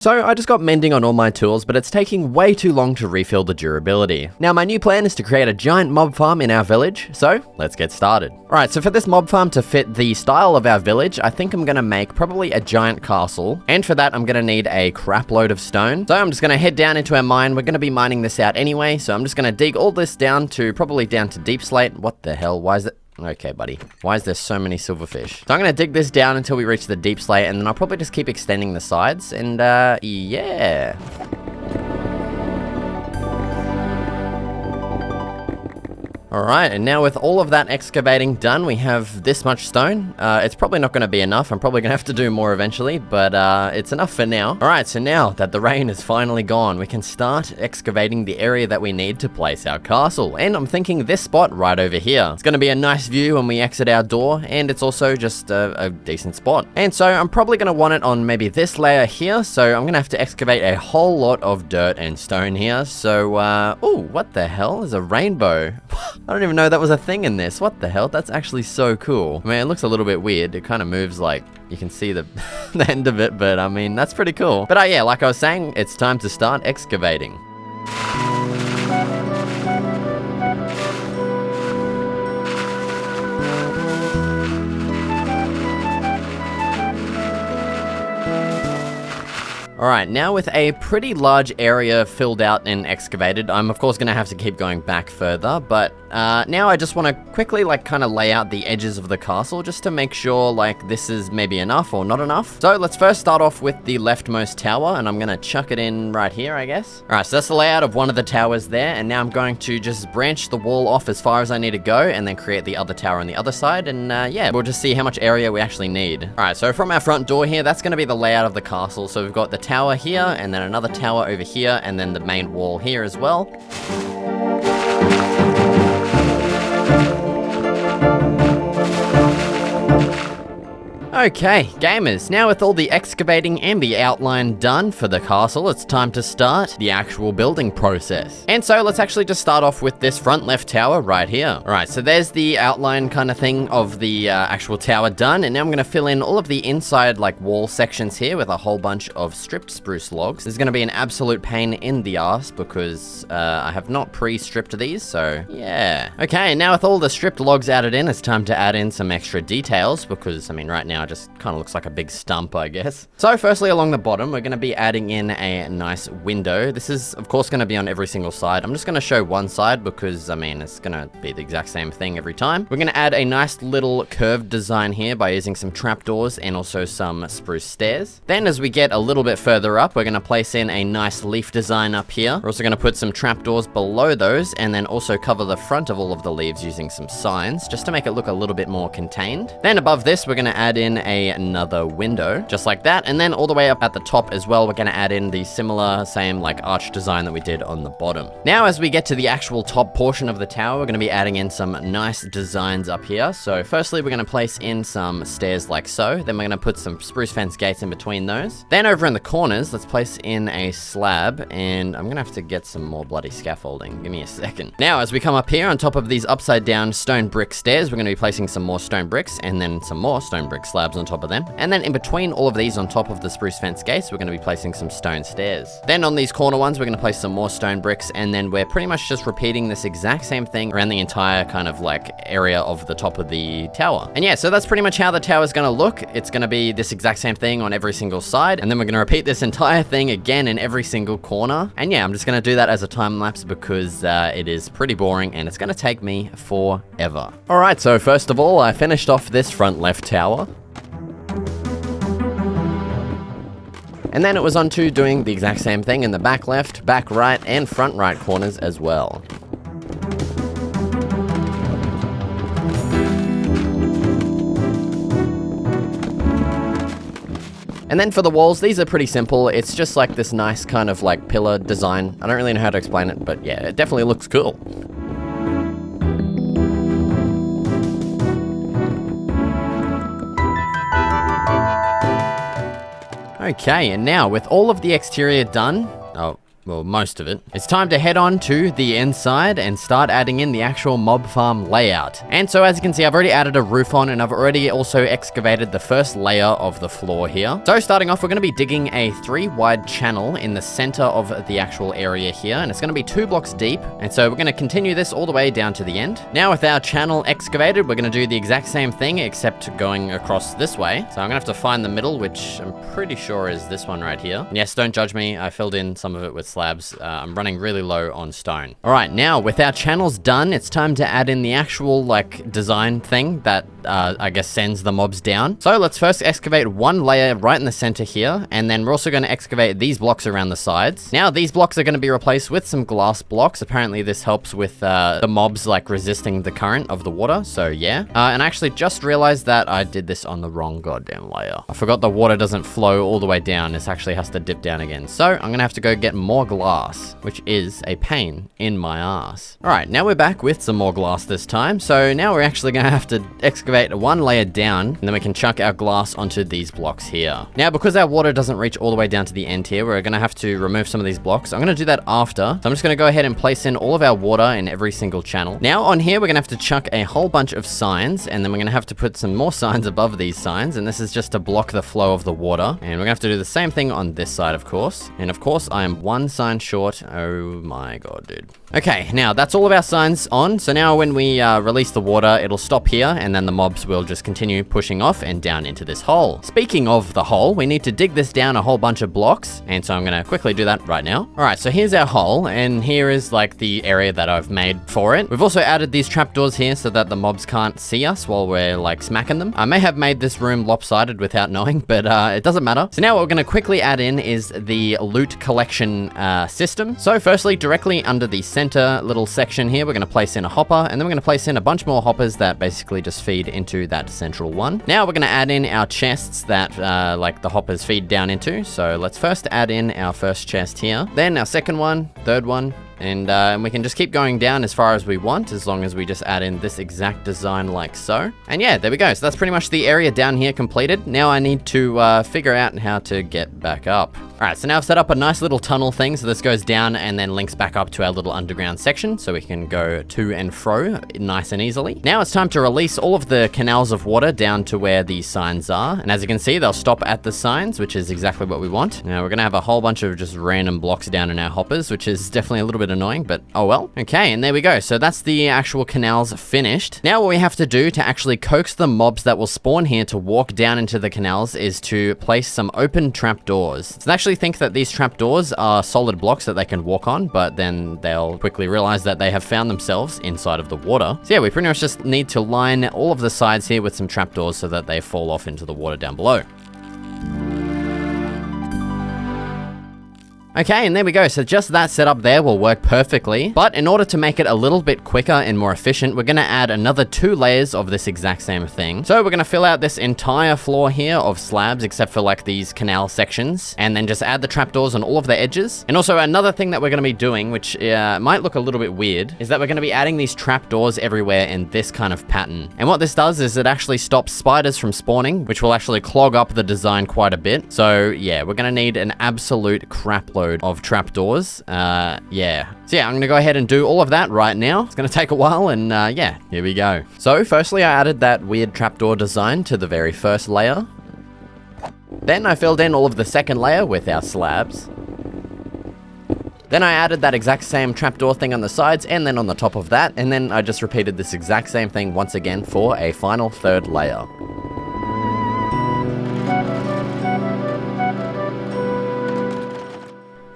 So I just got mending on all my tools, but it's taking way too long to refill the durability. Now my new plan is to create a giant mob farm in our village, so let's get started. Alright, so for this mob farm to fit the style of our village, I think I'm gonna make probably a giant castle, and for that I'm gonna need a crap load of stone. So I'm just gonna head down into our mine. We're gonna be mining this out anyway, so I'm just gonna dig all this down to probably down to deep slate. What the hell, why is it? Okay, buddy. Why is there so many silverfish? So I'm gonna dig this down until we reach the deep slate, and then I'll probably just keep extending the sides, and yeah. Alright, and now with all of that excavating done, we have this much stone. It's probably not going to be enough. I'm probably going to have to do more eventually, but it's enough for now. Alright, so now that the rain is finally gone, we can start excavating the area that we need to place our castle. And I'm thinking this spot right over here. It's going to be a nice view when we exit our door, and it's also just a decent spot. And so I'm probably going to want it on maybe this layer here, so I'm going to have to excavate a whole lot of dirt and stone here. So, oh, what the hell? There's a rainbow. I don't even know that was a thing in this. What the hell? That's actually so cool. I mean, it looks a little bit weird. It kind of moves like you can see the, the end of it, but I mean, that's pretty cool. But yeah, like I was saying, it's time to start excavating. Alright, now with a pretty large area filled out and excavated, I'm of course going to have to keep going back further, but now I just want to quickly kind of lay out the edges of the castle just to make sure this is maybe enough or not enough. So let's first start off with the leftmost tower, and I'm going to chuck it in right here, I guess. Alright, so that's the layout of one of the towers there, and now I'm going to just branch the wall off as far as I need to go, and then create the other tower on the other side, and yeah, we'll just see how much area we actually need. Alright, so from our front door here, that's going to be the layout of the castle. So we've got the tower here, and then another tower over here, and then the main wall here as well. Okay, gamers, now with all the excavating and the outline done for the castle, it's time to start the actual building process. And so let's actually just start off with this front left tower right here. Alright, so there's the outline kind of thing of the actual tower done, and now I'm going to fill in all of the inside wall sections here with a whole bunch of stripped spruce logs. This is going to be an absolute pain in the ass because I have not pre-stripped these, so yeah. Okay, now with all the stripped logs added in, it's time to add in some extra details because, I mean, right now it just kind of looks like a big stump, I guess. So firstly, along the bottom, we're going to be adding in a nice window. This is, of course, going to be on every single side. I'm just going to show one side because, I mean, it's going to be the exact same thing every time. We're going to add a nice little curved design here by using some trapdoors and also some spruce stairs. Then as we get a little bit further up, we're going to place in a nice leaf design up here. We're also going to put some trapdoors below those and then also cover the front of all of the leaves using some signs just to make it look a little bit more contained. Then above this, we're going to add in another window just like that, and then all the way up at the top as well, we're going to add in the similar same arch design that we did on the bottom. Now as we get to the actual top portion of the tower, we're going to be adding in some nice designs up here. So firstly, we're going to place in some stairs like so, then we're going to put some spruce fence gates in between those. Then over in the corners, let's place in a slab, and I'm going to have to get some more bloody scaffolding. Give me a second. Now as we come up here on top of these upside down stone brick stairs, we're going to be placing some more stone bricks and then some more stone brick slabs on top of them. And then in between all of these on top of the spruce fence gates, we're going to be placing some stone stairs. Then on these corner ones, we're going to place some more stone bricks, and then we're pretty much just repeating this exact same thing around the entire kind of area of the top of the tower. And yeah, so that's pretty much how the tower is going to look. It's going to be this exact same thing on every single side, and then we're going to repeat this entire thing again in every single corner. And yeah, I'm just going to do that as a time lapse because it is pretty boring and it's going to take me forever. Alright, so first of all, I finished off this front left tower. And then it was on to doing the exact same thing in the back left, back right, and front right corners as well. And then for the walls, these are pretty simple. It's just this nice kind of pillar design. I don't really know how to explain it, but yeah, it definitely looks cool. Okay, and now with all of the exterior done, well, most of it. It's time to head on to the inside and start adding in the actual mob farm layout. And so as you can see, I've already added a roof on, and I've already also excavated the first layer of the floor here. So starting off, we're going to be digging a 3-wide channel in the center of the actual area here, and it's going to be 2 blocks deep. And so we're going to continue this all the way down to the end. Now with our channel excavated, we're going to do the exact same thing except going across this way. So I'm going to have to find the middle, which I'm pretty sure is this one right here. And yes, don't judge me. I filled in some of it with slabs. I'm running really low on stone. All right, now with our channels done, it's time to add in the actual like design thing that I guess sends the mobs down. So let's first excavate 1 layer right in the center here, and then we're also going to excavate these blocks around the sides. Now these blocks are going to be replaced with some glass blocks. Apparently this helps with the mobs like resisting the current of the water, so yeah. And I actually just realized that I did this on the wrong goddamn layer. I forgot the water doesn't flow all the way down. This actually has to dip down again. So I'm gonna have to go get more glass, which is a pain in my ass. All right, now we're back with some more glass this time. So now we're actually gonna have to excavate 1 layer down, and then we can chuck our glass onto these blocks here. Now, because our water doesn't reach all the way down to the end here, we're gonna have to remove some of these blocks. I'm gonna do that after. So I'm just gonna go ahead and place in all of our water in every single channel. Now on here, we're gonna have to chuck a whole bunch of signs, and then we're gonna have to put some more signs above these signs, and this is just to block the flow of the water. And we're gonna have to do the same thing on this side, of course. And of course, I am 1 sign short. Oh my god, dude. Okay, now that's all of our signs on. So now when we release the water, it'll stop here, and then the mobs will just continue pushing off and down into this hole. Speaking of the hole, we need to dig this down a whole bunch of blocks, and so I'm gonna quickly do that right now. All right, so here's our hole, and here is like the area that I've made for it. We've also added these trapdoors here so that the mobs can't see us while we're like smacking them. I may have made this room lopsided without knowing, but it doesn't matter. So now what we're gonna quickly add in is the loot collection system. So firstly, directly under the center little section here, we're gonna place in a hopper, and then we're gonna place in a bunch more hoppers that basically just feed into that central one. Now we're gonna add in our chests that like the hoppers feed down into. So let's first add in our first chest here, then our second one, third one, and we can just keep going down as far as we want, as long as we just add in this exact design like so. And yeah, there we go. So that's pretty much the area down here completed. Now I need to figure out how to get back up. All right, so now I've set up a nice little tunnel thing. So this goes down and then links back up to our little underground section, so we can go to and fro nice and easily. Now it's time to release all of the canals of water down to where these signs are. And as you can see, they'll stop at the signs, which is exactly what we want. Now we're gonna have a whole bunch of just random blocks down in our hoppers, which is definitely a little bit annoying, but oh well. Okay, and there we go. So that's the actual canals finished. Now what we have to do to actually coax the mobs that will spawn here to walk down into the canals is to place some open trapdoors. So actually think that these trapdoors are solid blocks that they can walk on, but then they'll quickly realize that they have found themselves inside of the water. So yeah, we pretty much just need to line all of the sides here with some trapdoors so that they fall off into the water down below. Okay, and there we go. So just that setup there will work perfectly. But in order to make it a little bit quicker and more efficient, we're gonna add another 2 layers of this exact same thing. So we're gonna fill out this entire floor here of slabs, except for like these canal sections, and then just add the trapdoors on all of the edges. And also another thing that we're gonna be doing, which might look a little bit weird, is that we're gonna be adding these trapdoors everywhere in this kind of pattern. And what this does is it actually stops spiders from spawning, which will actually clog up the design quite a bit. So yeah, we're gonna need an absolute crap load of trapdoors. Yeah. So yeah, I'm gonna go ahead and do all of that right now. It's gonna take a while, and yeah, here we go. So firstly, I added that weird trapdoor design to the very first layer. Then I filled in all of the second layer with our slabs. Then I added that exact same trapdoor thing on the sides and then on the top of that, and then I just repeated this exact same thing once again for a final 3rd layer.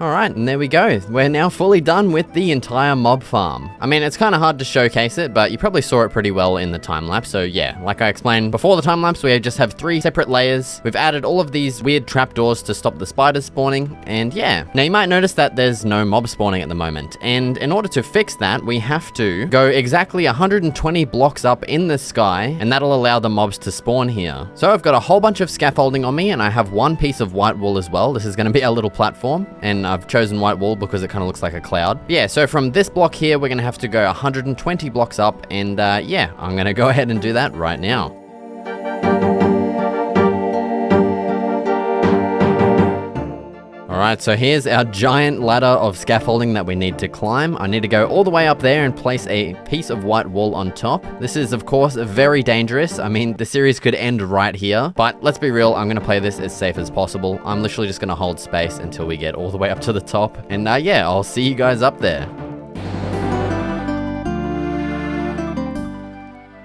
Alright, and there we go. We're now fully done with the entire mob farm. I mean, it's kind of hard to showcase it, but you probably saw it pretty well in the time-lapse. So yeah, like I explained before the time-lapse, we just have 3 separate layers. We've added all of these weird trapdoors to stop the spiders spawning, and yeah. Now you might notice that there's no mob spawning at the moment, and in order to fix that, we have to go exactly 120 blocks up in the sky, and that'll allow the mobs to spawn here. So I've got a whole bunch of scaffolding on me, and I have 1 piece of white wool as well. This is going to be our little platform, and I've chosen white wool because it kind of looks like a cloud. Yeah, so from this block here, we're going to have to go 120 blocks up, and yeah, I'm going to go ahead and do that right now. Alright, so here's our giant ladder of scaffolding that we need to climb. I need to go all the way up there and place a piece of white wool on top. This is, of course, very dangerous. I mean, the series could end right here, but let's be real, I'm going to play this as safe as possible. I'm literally just going to hold space until we get all the way up to the top. And yeah, I'll see you guys up there.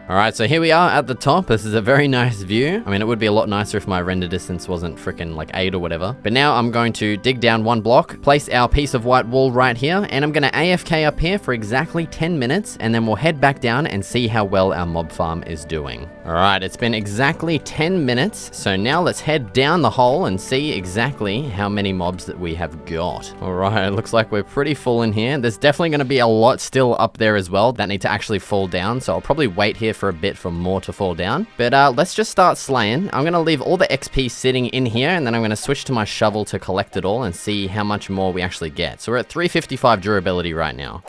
Alright, so here we are at the top. This is a very nice view. I mean, it would be a lot nicer if my render distance wasn't freaking like 8 or whatever. But now I'm going to dig down 1 block, place our piece of white wool right here, and I'm going to AFK up here for exactly 10 minutes, and then we'll head back down and see how well our mob farm is doing. Alright, it's been exactly 10 minutes, so now let's head down the hole and see exactly how many mobs that we have got. Alright, it looks like we're pretty full in here. There's definitely going to be a lot still up there as well that need to actually fall down, so I'll probably wait here for a bit for more to fall down. But let's just start slaying. I'm going to leave all the XP sitting in here, and then I'm going to switch to my shovel to collect it all and see how much more we actually get. So we're at 355 durability right now.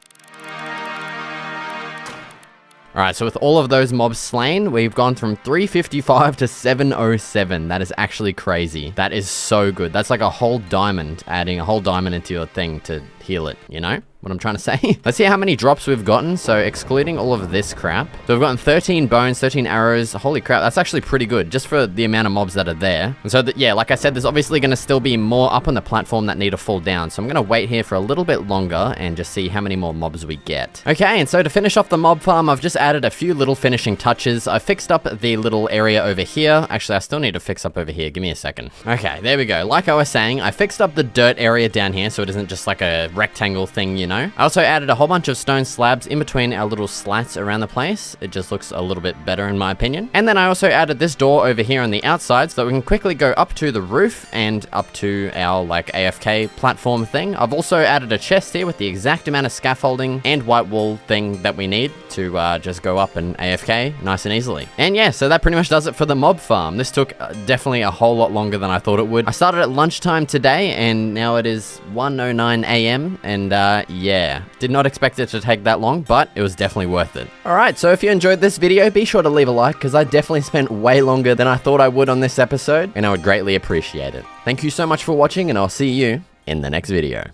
Alright, so with all of those mobs slain, we've gone from 355 to 707. That is actually crazy. That is so good. That's like a whole diamond, adding a whole diamond into your thing to heal it, you know what I'm trying to say? Let's see how many drops we've gotten. So excluding all of this crap. So we've gotten 13 bones, 13 arrows. Holy crap, that's actually pretty good just for the amount of mobs that are there. And so yeah, like I said, there's obviously going to still be more up on the platform that need to fall down. So I'm going to wait here for a little bit longer and just see how many more mobs we get. Okay, and so to finish off the mob farm, I've just added a few little finishing touches. I fixed up the little area over here. Actually, I still need to fix up over here. Give me a second. Okay, there we go. Like I was saying, I fixed up the dirt area down here so it isn't just like a rectangle thing, you know? I also added a whole bunch of stone slabs in between our little slats around the place. It just looks a little bit better in my opinion. And then I also added this door over here on the outside so that we can quickly go up to the roof and up to our like AFK platform thing. I've also added a chest here with the exact amount of scaffolding and white wool thing that we need to just go up and AFK nice and easily. And yeah, so that pretty much does it for the mob farm. This took definitely a whole lot longer than I thought it would. I started at lunchtime today and now it is 1:09 a.m. and yeah, did not expect it to take that long, but it was definitely worth it. Alright, so if you enjoyed this video, be sure to leave a like because I definitely spent way longer than I thought I would on this episode and I would greatly appreciate it. Thank you so much for watching and I'll see you in the next video.